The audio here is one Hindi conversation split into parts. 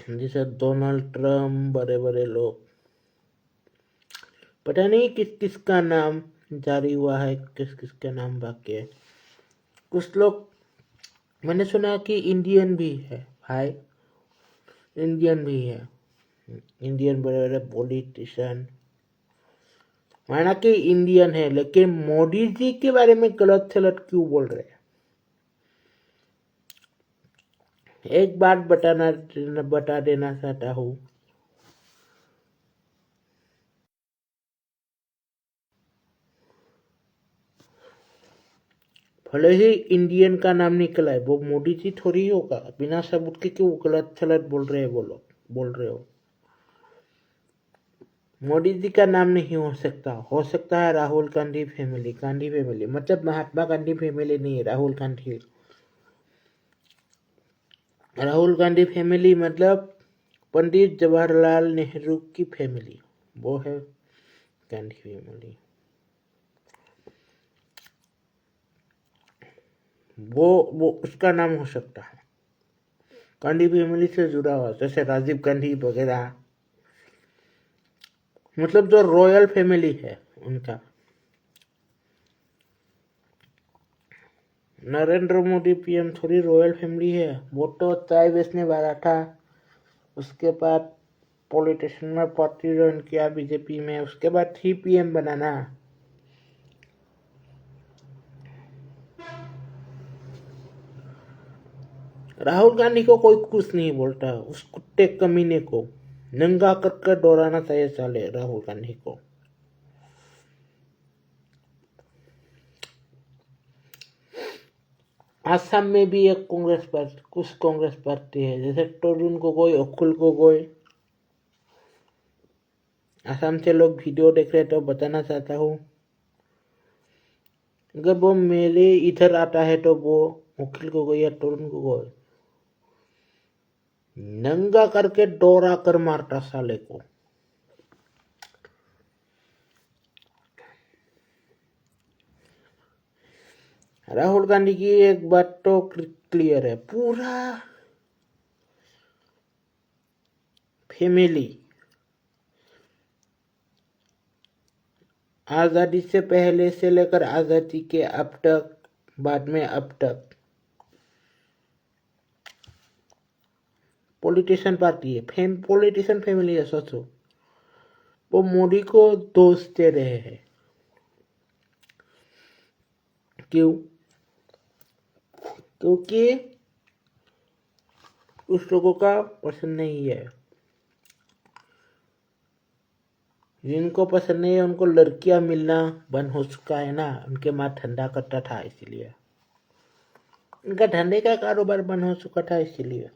जैसे डोनाल्ड ट्रम्प, बड़े बड़े लोग, पता नहीं किस किस का नाम जारी हुआ है, किस किस का नाम बाकी है। कुछ लोग मैंने सुना कि इंडियन भी है भाई, इंडियन भी है, इंडियन बड़े बड़े पॉलिटिशियन, माना कि इंडियन है, लेकिन मोदी जी के बारे में गलत सलत क्यों बोल रहे हैं। एक बात बता देना चाहता हूँ, भले ही इंडियन का नाम निकला है, वो मोदी जी थोड़ी होगा। बिना सबूत के क्यों गलत सलत बोल रहे हैं वो लोग, बोल रहे हो। मोदी जी का नाम नहीं हो सकता है राहुल गांधी फैमिली, गांधी फैमिली मतलब महात्मा गांधी फैमिली नहीं है, राहुल गांधी फैमिली मतलब पंडित जवाहरलाल नेहरू की फैमिली, वो है गांधी फैमिली। वो उसका नाम हो सकता है, गांधी फैमिली से जुड़ा हुआ, जैसे राजीव गांधी वगैरह, मतलब जो रॉयल फैमिली है उनका। नरेंद्र मोदी पीएम थोड़ी रॉयल फैमिली है, वो तो चाय बेचने वाला था, उसके बाद पॉलिटिशियन में पार्टी ज्वाइन किया बीजेपी में, उसके बाद ही पीएम बना ना। राहुल गांधी को कोई कुछ नहीं बोलता, उस कुत्ते कमीने को नंगा करके दौड़ाना चाहिए साले राहुल गांधी को। आसाम में भी एक कुछ कांग्रेस पार्टी है, जैसे तरुण गोगोई, अकुल गोगोई। आसाम से लोग वीडियो देख रहे तो बताना चाहता हूँ, अगर वो मेरे इधर आता है तो वो अखिल गोगोई या तरुण गोगोई नंगा करके दौड़ा कर मारता साले को। राहुल गांधी की एक बात तो क्लियर है, पूरा फैमिली आजादी से पहले से लेकर आजादी के अब तक, बाद में अब तक पॉलिटिशियन पार्टी है, पॉलिटिशियन फैमिली है। सोचो, वो मोदी को दोष दे रहे हैं, क्यों? क्योंकि उस लोगों का पसंद नहीं है, जिनको पसंद नहीं है उनको लड़कियां मिलना बंद हो चुका है ना, उनके माँ धंधा करता था इसीलिए, उनका धंधे का कारोबार बंद हो चुका था इसीलिए।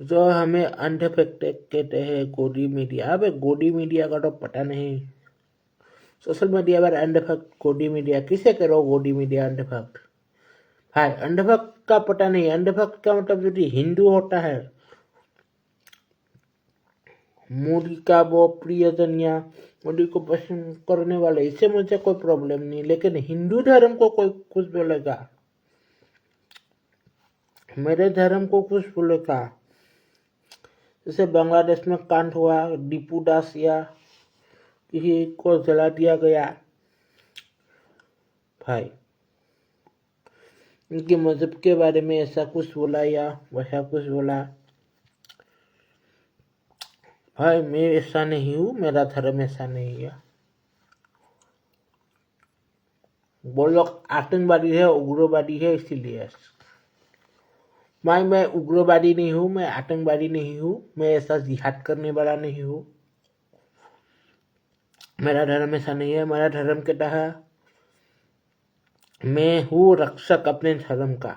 जो हमें अंधे फैक्ट कहते हैं गोदी मीडिया, अब गोदी मीडिया का तो पता नहीं, सोशल मीडिया पर अंधे फैक्ट गोदी मीडिया किसे करो, गोदी मीडिया अंधे फैक्ट भाई, अंधे फैक्ट का पता नहीं। अंधे फैक्ट का मतलब यदि हिंदू होता है, मोदी का वो प्रियजन या मोदी को पसंद करने वाले, इससे मुझे कोई प्रॉब्लम नहीं, लेकिन हिंदू धर्म को कोई कुछ बोलेगा, मेरे धर्म को कुछ बोलेगा, जैसे बांग्लादेश में कांड हुआ, दीपू दास या किसी को जला दिया गया, भाई उनके मजहब के बारे में ऐसा कुछ बोला या वैसा कुछ बोला, भाई मैं ऐसा नहीं हूँ, मेरा धर्म ऐसा नहीं है। वो लोग आतंकवादी है, उग्रवादी है, इसीलिए। मैं उग्रवादी नहीं हूँ, मैं आतंकवादी नहीं हूँ, मैं ऐसा जिहाद करने वाला नहीं हूँ, मेरा धर्म ऐसा नहीं है। मेरा धर्म कहता है मैं हूँ रक्षक अपने धर्म का।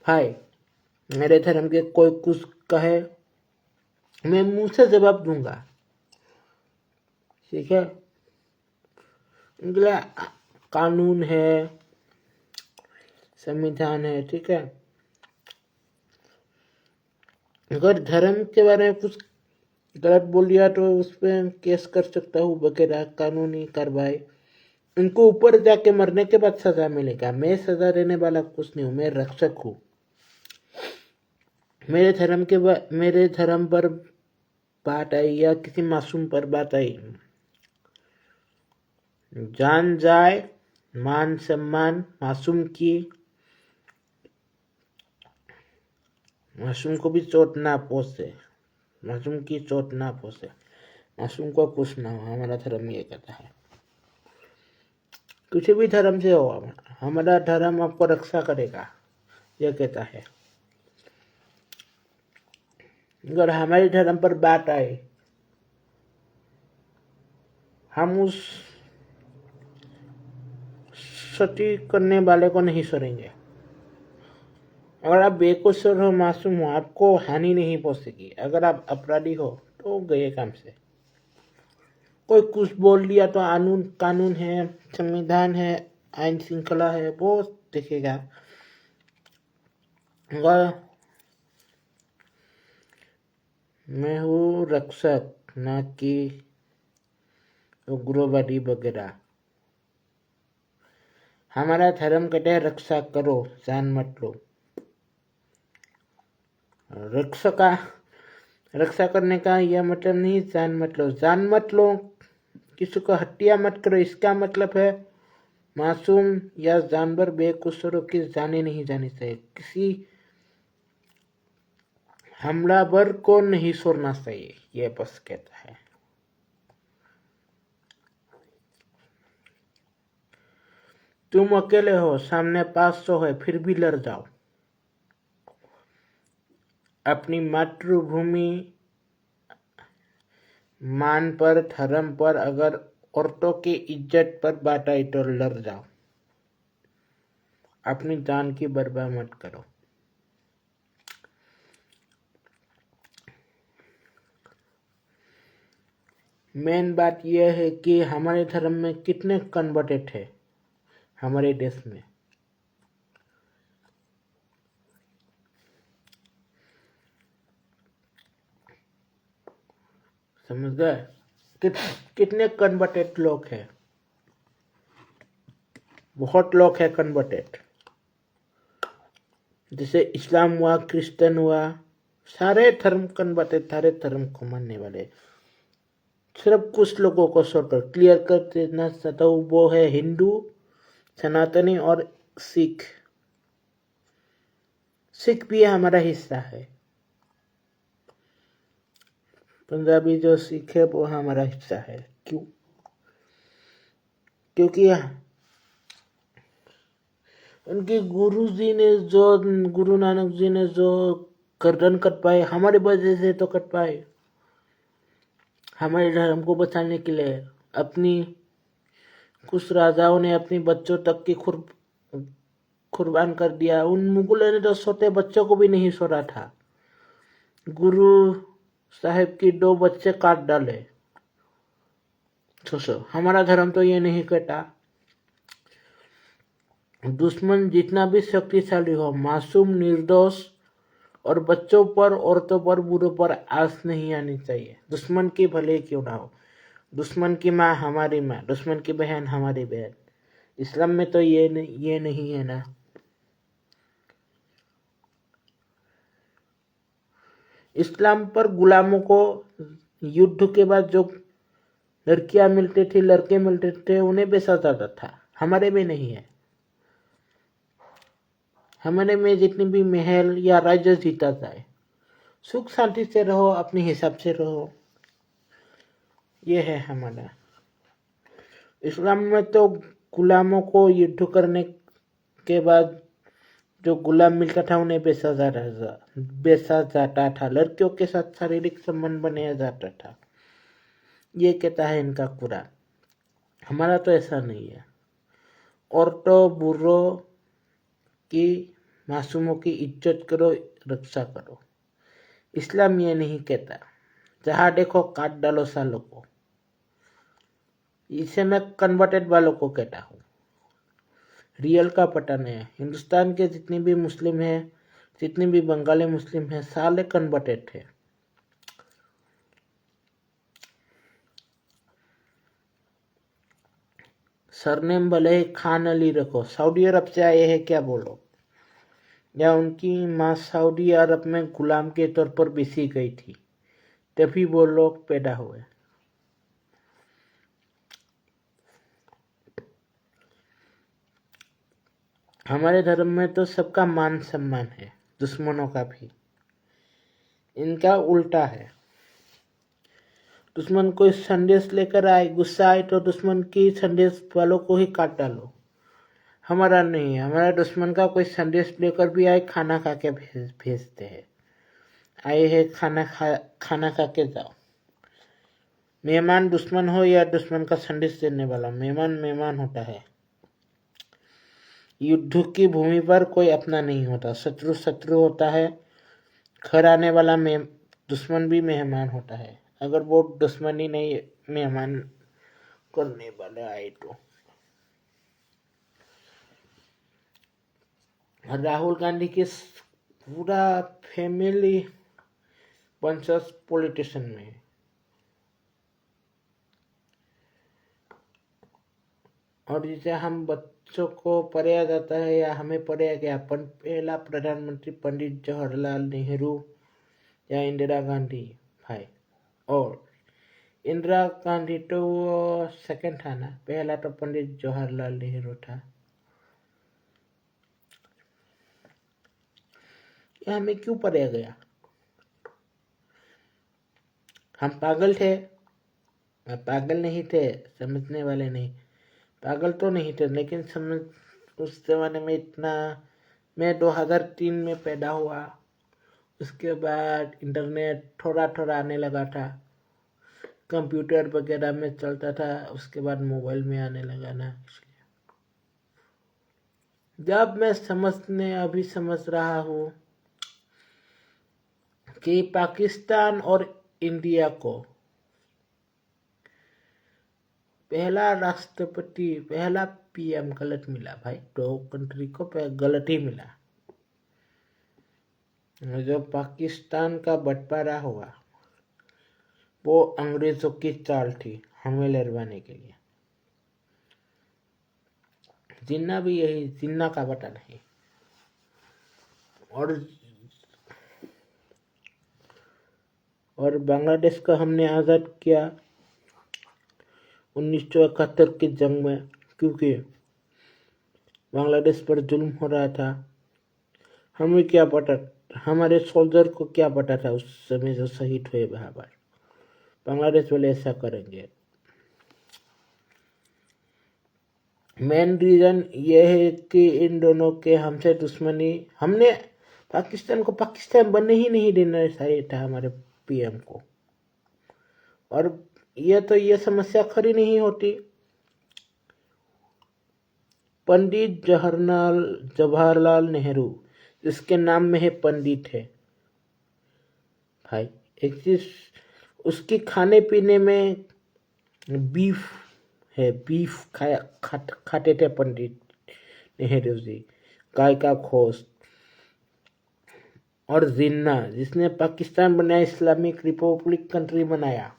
भाई मेरे धर्म के कोई कुछ कहे, मैं मुंह से जवाब दूंगा, ठीक है। इनके लिए कानून है, संविधान है, ठीक है। अगर धर्म के बारे में कुछ गलत बोल दिया तो उस पर केस कर सकता हूँ वगैरह, कानूनी कार्रवाई। उनको ऊपर जाके मरने के बाद सजा मिलेगा। मैं सजा देने वाला कुछ नहीं हूँ, मैं रक्षक हूँ। मेरे धर्म पर बात आई या किसी मासूम पर बात आई, जान जाए, मान सम्मान, मासूम को भी चोट ना पहुंचे, मासूम की चोट ना पहुंचे, मासूम को कुछ ना हो, हमारा धर्म ये कहता है। किसी भी धर्म से हो, हमारा धर्म आपको रक्षा करेगा, यह कहता है। अगर हमारे धर्म पर बात आए, हम उस सती करने वाले को नहीं छोड़ेंगे। अगर आप बेकसूर हो, मासूम हो, आपको हानि नहीं पहुंचेगी। अगर आप अपराधी हो तो गए काम से। कोई कुछ बोल दिया तो कानून है, संविधान है, आईन श्रृंखला है, वो देखेगा। अगर मैं हूँ रक्षक, ना कि उग्रवादी वगैरह। हमारा धर्म कहते हैं रक्षा करो, जान मत लो। रक्षा करने का यह मतलब नहीं जान मत लो। जान मत लो, किसी को हत्या मत करो, इसका मतलब है मासूम या जानवर बेकसूरों की जाने नहीं जानी चाहिए। किसी हमलावर को नहीं छोड़ना चाहिए, यह बस कहता है। तुम अकेले हो, सामने 500 है, फिर भी लड़ जाओ। अपनी मातृभूमि, मान पर, धर्म पर, अगर औरतों की इज्जत पर बात आई तो लड़ जाओ। अपनी जान की बर्बाद मत करो। मेन बात यह है कि हमारे धर्म में कितने कन्वर्टेड है हमारे देश में। समझ गए? कितने कन्वर्टेड लोग हैं? बहुत लोग हैं कन्वर्टेड। जैसे इस्लाम हुआ, क्रिश्चियन हुआ, सारे धर्म कन्वर्टेड, सारे धर्म को मानने वाले। सिर्फ कुछ लोगों को छोड़कर क्लियर कर देना चाहता हूँ, वो है हिंदू, सनातनी और सिख। सिख भी हमारा हिस्सा है। पंजाबी जो सिख है वो हमारा हिस्सा है। क्यों? क्योंकि उनके गुरु नानक जी ने जो गर्दन कट पाए, हमारे वजह से तो कट पाए। हमारे धर्म को बचाने के लिए कुछ राजाओं ने अपनी बच्चों तक की कुर्बान कर दिया। उन मुगलों ने तो छोटे बच्चों को भी नहीं छोड़ा था। गुरु साहिब की 2 बच्चे काट डाले। सोचो, हमारा धर्म तो ये नहीं कहता। दुश्मन जितना भी शक्तिशाली हो, मासूम, निर्दोष और बच्चों पर, औरतों पर, बूढ़ों पर आस नहीं आनी चाहिए। दुश्मन की भले क्यों ना हो। दुश्मन की माँ हमारी माँ, दुश्मन की बहन हमारी बहन। इस्लाम में तो ये नहीं है ना। इस्लाम पर गुलामों को युद्ध के बाद जो लड़कियां मिलते थे, लड़के मिलते थे, उन्हें बेचा जाता था। हमारे में नहीं है। हमारे में जितनी भी महल या राज्य जीता जाए, सुख शांति से रहो, अपने हिसाब से रहो, ये है हमारा। इस्लाम में तो गुलामों को युद्ध करने के बाद जो गुलाम मिलता था उन्हें बेचा जाता था। लड़कियों के साथ शारीरिक संबंध बनाया जाता था। ये कहता है इनका कुरान। हमारा तो ऐसा नहीं है। औरतों, बूढ़ों की, मासूमों की इज्जत करो, रक्षा करो। इस्लाम ये नहीं कहता जहां देखो काट डालो सालों को। इसे मैं कन्वर्टेड वालों को कहता हूँ। रियल का पता नहीं है। हिंदुस्तान के जितने भी मुस्लिम हैं, जितने भी बंगाली मुस्लिम हैं, साले कन्वर्टेड थे। सरनेम भले ही खान अली रखो, सऊदी अरब से आए हैं क्या बोलो, या उनकी माँ सऊदी अरब में गुलाम के तौर पर बेची गई थी, तभी वो लोग पैदा हुए। हमारे धर्म में तो सबका मान सम्मान है, दुश्मनों का भी। इनका उल्टा है। दुश्मन कोई संदेश लेकर आए, गुस्सा आए तो दुश्मन की संदेश वालों को ही काट डालो। हमारा नहीं है, हमारा दुश्मन का कोई संदेश लेकर भी आए, खाना खा के भेजते हैं। आए हैं खाना खा के जाओ। मेहमान दुश्मन हो या दुश्मन का संदेश देने वाला, मेहमान मेहमान होता है। युद्ध की भूमि पर कोई अपना नहीं होता, शत्रु शत्रु होता है। घर आने वाला दुश्मन भी मेहमान होता है, अगर वो दुश्मनी नहीं मेहमान करने वाले आए तो। राहुल गांधी की पूरा फैमिली वंशज पॉलिटिशियन में है। और जिसे हम बच्चों को पढ़ाया जाता है या हमें पढ़ाया गया, पहला प्रधानमंत्री पंडित जवाहरलाल नेहरू या इंदिरा गांधी भाई। और इंदिरा गांधी तो वो सेकंड था ना, पहला तो पंडित जवाहरलाल नेहरू था। ये हमें क्यों पढ़ाया गया? हम पागल थे? पागल नहीं थे, समझने वाले नहीं। पागल तो नहीं थे, लेकिन समझ उस जमाने में इतना। मैं 2003 में पैदा हुआ, उसके बाद इंटरनेट थोड़ा थोड़ा आने लगा था, कंप्यूटर वगैरह में चलता था, उसके बाद मोबाइल में आने लगा ना, इसलिए जब मैं अभी समझ रहा हूँ कि पाकिस्तान और इंडिया को पहला राष्ट्रपति, पहला पीएम गलत मिला भाई, दो कंट्री को गलत ही मिला। जो पाकिस्तान का बंटवारा हुआ वो अंग्रेजों की चाल थी हमें लड़वाने के लिए। जिन्ना भी यही, जिन्ना का पता नहीं। और बांग्लादेश को हमने आज़ाद किया 1971 की जंग में, क्योंकि बांग्लादेश पर जुल्म हो रहा था। हमें क्या पता, हमारे सोल्जर को क्या पता था उस समय जो शहीद हुए वहां पर, बांग्लादेश वाले ऐसा करेंगे। मेन रीजन ये है कि इन दोनों के हमसे दुश्मनी, हमने पाकिस्तान को पाकिस्तान बनने ही नहीं देना चाहिए था हमारे पीएम को। और ये समस्या खड़ी नहीं होती। पंडित जवाहरलाल नेहरू, जिसके नाम में है पंडित है भाई, एक चीज उसकी खाने पीने में बीफ है, बीफ खाते थे पंडित नेहरू जी। गाय का गोश्त। और जिन्ना, जिसने पाकिस्तान बनाया, इस्लामिक रिपब्लिक कंट्री बनाया,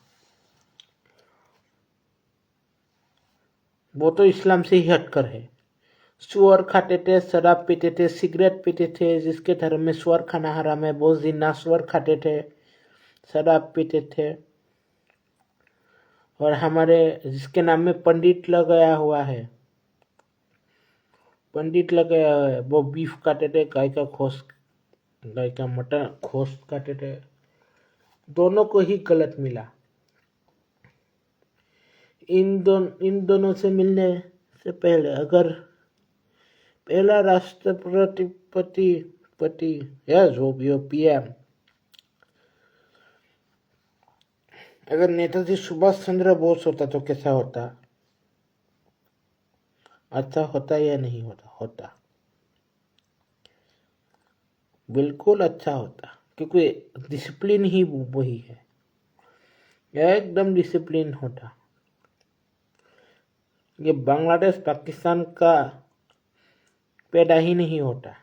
वो तो इस्लाम से ही हटकर है। सुअर खाते थे, शराब पीते थे, सिगरेट पीते थे। जिसके धर्म में सुअर खाना हराम है, वो जिन्ना सुअर खाते थे, शराब पीते थे। और हमारे जिसके नाम में पंडित लगाया हुआ है, पंडित लगाया हुआ है, वो बीफ खाते थे, गाय का गोश्त, गाय का मटन गोश्त खाते थे। दोनों को ही गलत मिला। इन दोनों से मिलने से पहले अगर पहला राष्ट्रपति या जो भी हो, पीएम, अगर नेताजी सुभाष चंद्र बोस होता तो कैसा होता? अच्छा होता या नहीं होता? होता, बिल्कुल अच्छा होता, क्योंकि डिसिप्लिन ही वही है, एकदम डिसिप्लिन होता। ये बांग्लादेश पाकिस्तान का पैदा ही नहीं होता।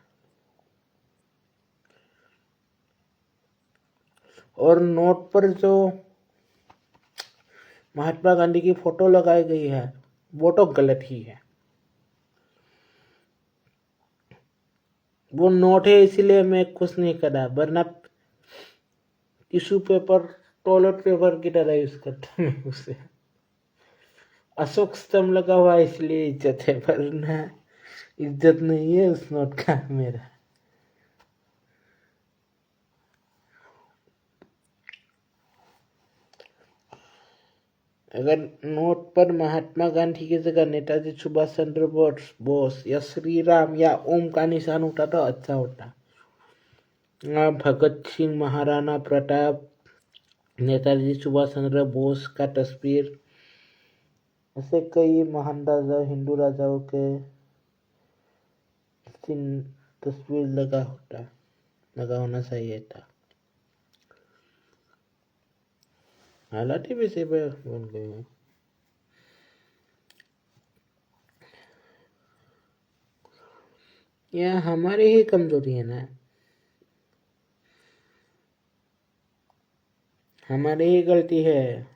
और नोट पर जो महात्मा गांधी की फोटो लगाई गई है वो तो गलत ही है। वो नोट है इसीलिए मैं कुछ नहीं करा, वरना टिश्यू पेपर टॉयलेट पेपर की तरह यूज करता मैं उसे। अशोक स्तंभ लगा हुआ इसलिए इज्जत है, वरना इज्जत नहीं है उस नोट का मेरा। अगर नोट पर महात्मा गांधी की जगह नेताजी सुभाष चंद्र बोस या श्री राम या ओम का निशान होता तो अच्छा होता। भगत सिंह, महाराणा प्रताप, नेताजी सुभाष चंद्र बोस का तस्वीर, ऐसे कई महान राजा, हिंदू राजाओं के तस्वीर लगा होना चाहिए था। हालात ही वैसे बन गए हैं। यह हमारी ही कमजोरी है ना, हमारी ही गलती है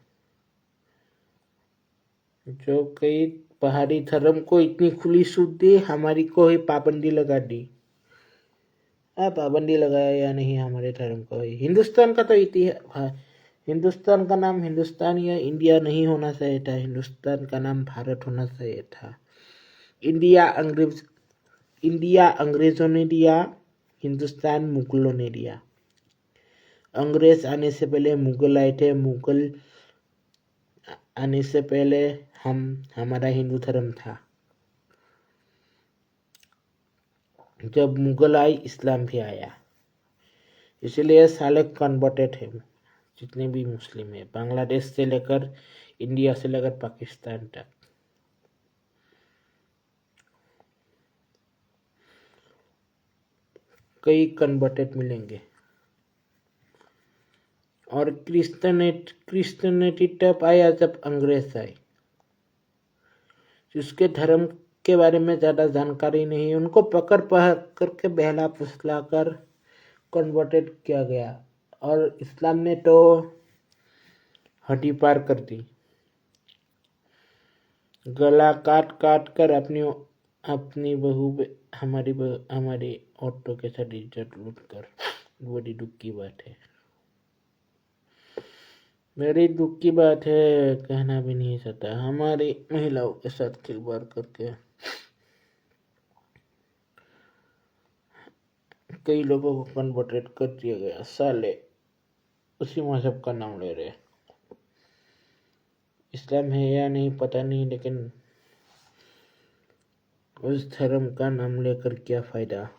जो कई पहाड़ी धर्म को इतनी खुली छूट दी, हमारी को ही पाबंदी लगा दी। पाबंदी लगाया या नहीं हमारे धर्म को ही। हिंदुस्तान का तो इतिहास, हिंदुस्तान का नाम हिंदुस्तान या इंडिया नहीं होना चाहिए था, हिंदुस्तान का नाम भारत होना चाहिए था। इंडिया अंग्रेजों ने दिया, हिंदुस्तान मुगलों ने दिया। अंग्रेज आने से पहले मुगल आए थे, मुगल आने से पहले हमारा हिंदू धर्म था। जब मुगल आए इस्लाम भी आया, इसलिए साले कन्वर्टेड है जितने भी मुस्लिम है, बांग्लादेश से लेकर इंडिया से लेकर पाकिस्तान तक। कई कन्वर्टेड मिलेंगे। और क्रिश्चियनिटी तब आया जब अंग्रेज आए, जिसके धर्म के बारे में ज्यादा जानकारी नहीं, उनको पकड़ करके बहला फुसला कर कन्वर्टेड किया गया। और इस्लाम ने तो हड्डी पार कर दी, गला काट काट कर अपनी हमारी औरतों के साथ इज्जत लूट कर। बड़ी दुख की बात है, मेरी दुख की बात है, कहना भी नहीं चाहता। हमारी महिलाओं के साथ खिलवाड़ करके कई लोगों को कन्वर्टेड कर दिया गया। साले उसी मजहब का नाम ले रहे, इस्लाम है या नहीं पता नहीं, लेकिन उस धर्म का नाम लेकर क्या फायदा।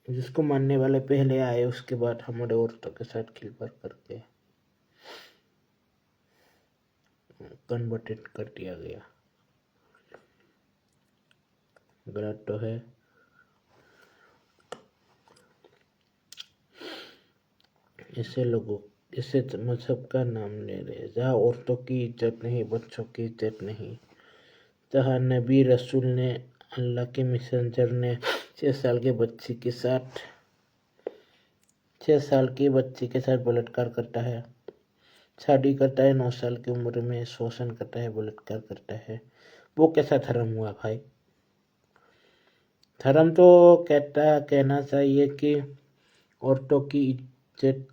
जिसको मानने वाले पहले आए, उसके बाद हमारे औरतों के साथ खिलवाड़ करके कन्वर्टेड कर दिया गया। गलत तो है। ऐसे मजहब का नाम ले रहे जहाँ औरतों की इज्जत नहीं, बच्चों की इज्जत नहीं, जहाँ नबी रसूल ने, अल्लाह के मैसेंजर ने 6 साल के बच्ची के साथ बलात्कार करता है, शादी करता है, 9 साल की उम्र में शोषण करता है, बलात्कार करता है। वो कैसा धर्म हुआ भाई? धर्म तो कहना चाहिए कि औरतों की इज्जत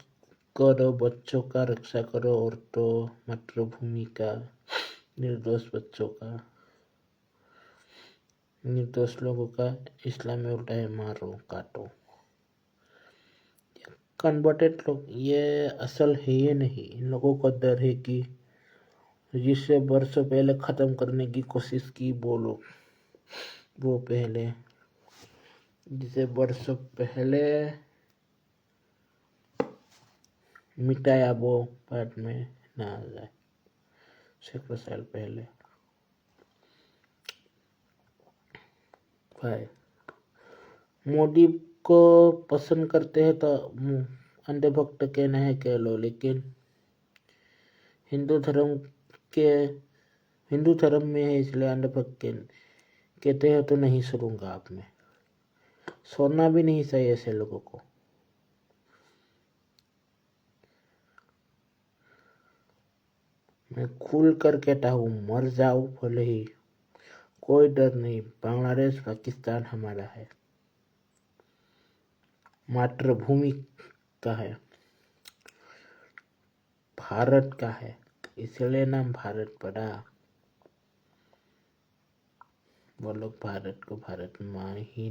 करो, बच्चों का रक्षा करो, औरतों, मातृभूमि का, निर्दोष बच्चों का, निर्दोष लोगों का। इस्लाम में उल्टा है मारो काटो। कन्वर्टेड लोग ये असल है ये नहीं, इन लोगों को डर है कि जिसे वर्षों पहले खत्म करने की कोशिश की वो पहले, जिसे वर्षों पहले मिटाया वो बाद में ना आ जाए, सैकड़ों साल पहले। भाई मोदी को पसंद करते हैं तो अंधभक्त कहना है कह लो, लेकिन हिंदू धर्म के हिंदू धर्म में है इसलिए अंधभक्त कहते हैं तो नहीं सुनूंगा आप में। सोना भी नहीं चाहिए ऐसे लोगों को। मैं खुल कर कहता हूँ, मर जाओ भले ही, कोई डर नहीं। बांग्लादेश पाकिस्तान हमारा है, मातृभूमि का है, भारत का है, इसलिए नाम भारत पड़ा। वो लोग भारत को भारत मां ही